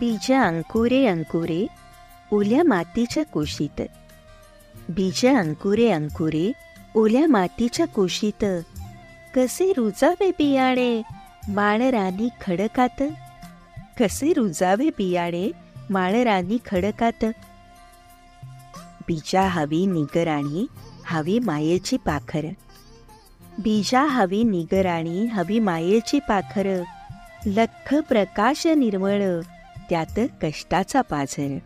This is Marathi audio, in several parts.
बीजा अंकुरे अंकुरे ओल्या मातीच्या कुशीत. बीजा अंकुरे अंकुरे ओल्या मातीच्या कुशीत. कसे रुजावे बियाणे माळरानी खडकात. कसे रुजावे बियाणे माळरानी खडकात. बीजा हवी निगराणी हवी मायेची पाखर. बीजा हवी निगराणी हवी मायेची पाखर. लख प्रकाश निर्मळ त्यात कष्टाचा पाझर.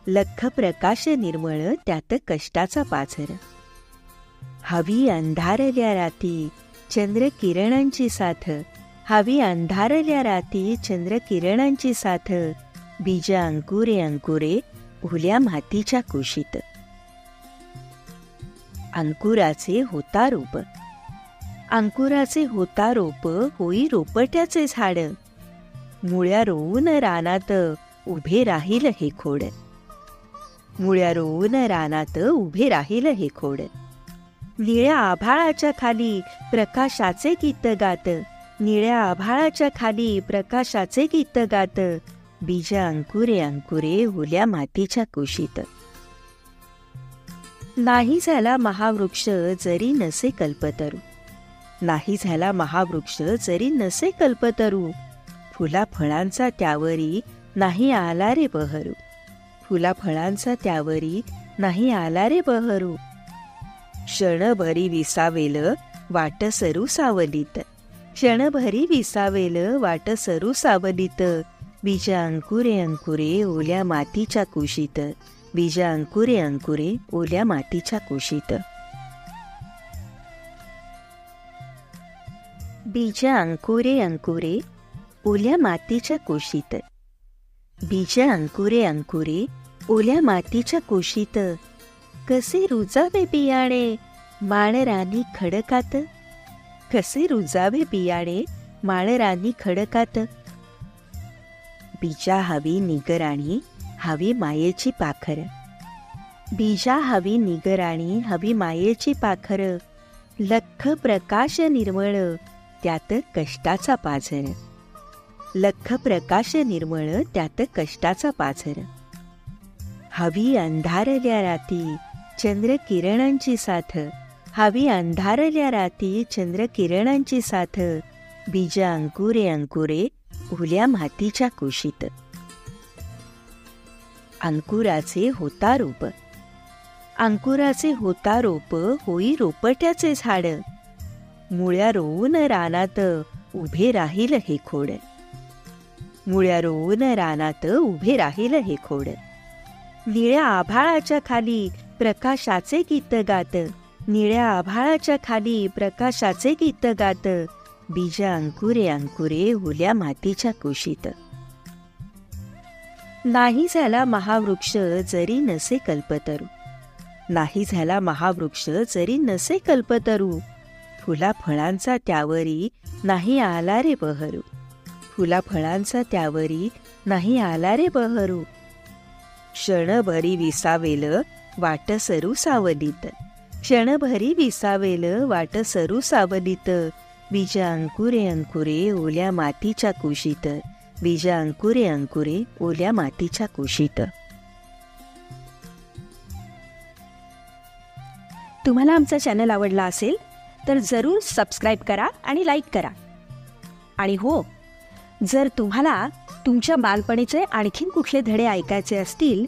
लख प्रकाश निर्मळ त्यात कष्टाचा पाझर. हवी अंधारल्या राती चंद्र किरणांची साथ. हवी अंधारल्या राती चंद्र किरणांची साथ. बीजा अंकुरे अंकुरे ओल्या मातीच्या कुशीत. अंकुराचे होता रोप. अंकुराचे होता रोप होई रोपट्याचे झाड. मुळ्या रोवून रानात उभे राहील हे खोड. मुळ्या रोवून रानात उभे राहील हे खोड. निळ्या आभाळाच्या खाली प्रकाशाचे गीत गात. निळ्या आभाळाच्या खाली प्रकाशाचे गीत गात. बीजा अंकुरे अंकुरे ओल्या मातीच्या कुशीत. नाही झाला महावृक्ष जरी नसे कल्पतरू. नाही झाला महावृक्ष जरी नसे कल्पतरू. फुला फळांचा त्यावरी नाही आला रे बहरू. फुला फळांचा त्यावरी नाही आला रे बहरू. क्षणभरी विसावेल वाट सरू सावलीत. क्षणभरी विसावेल वाट सरू सावलीत. बीजा अंकुरे अंकुरे ओल्या मातीच्या कुशीत. बीजा अंकुरे अंकुरे ओल्या मातीच्या कुशीत. बीजा अंकुरे अंकुरे ओल्या मातीच्या कुशीत. बीजा अंकुरे अंकुरे ओल्या मातीच्या कुशीत. कसे रुजावे बियाणे माळरानी खडकात. कसे रुजावे बियाणे माळरानी खडकात. बीजा हवी निगराणी हवी मायेची पाखर. बीजा हवी निगराणी हवी मायेची पाखर. लख प्रकाश निर्मळ त्यात कष्टाचा पाझर. लख प्रकाश निर्मळ त्यात कष्टाचा पाझर. हवी अंधारल्या राती चंद्र किरणांची साथ. हवी अंधारल्या राती चंद्र किरणांची साथ. बीजा अंकुरे अंकुरे ओल्या मातीच्या कुशीत. अंकुराचे होता रोप. अंकुराचे होता रोप होई रोपट्याचे झाड. मुळ्या रोवून रानात उभे राहील हे खोड. मुळ्या रोवून रानात उभे राहील हे खोड. निळ्या आभाळाच्या खाली प्रकाशाचे गीत गात. निळ्या आभाळाच्या खाली प्रकाशाचे गीत गात. बीजा अंकुरे अंकुरे ओल्या मातीच्या कुशीत. नाही झाला महावृक्ष जरी नसे कल्पतरू. नाही झाला महावृक्ष जरी नसे कल्पतरू. फुला फळांचा त्यावरी नाही आला रे बहरू. फुला फळांचा त्यावरी नाही आला रे बहरू. क्षणभरी विसावेल वाट सरू सावलीत. क्षणभरी विसावेल वाट सरू सावलीत. बीजा अंकुरे अंकुरे ओल्या मातीच्या कुशीत. बीजा अंकुरे अंकुरे ओल्या मातीच्या कुशीत. तुम्हाला आमचा चॅनल आवडला असेल तर जरूर सबस्क्राईब करा आणि लाईक करा. आणि हो, जर तुम्हाला तुमच्या बालपणीचे आणखीन कुठले धडे ऐकायचे असतील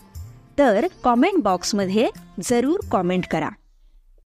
तर कॉमेंट बॉक्समध्ये जरूर कॉमेंट करा.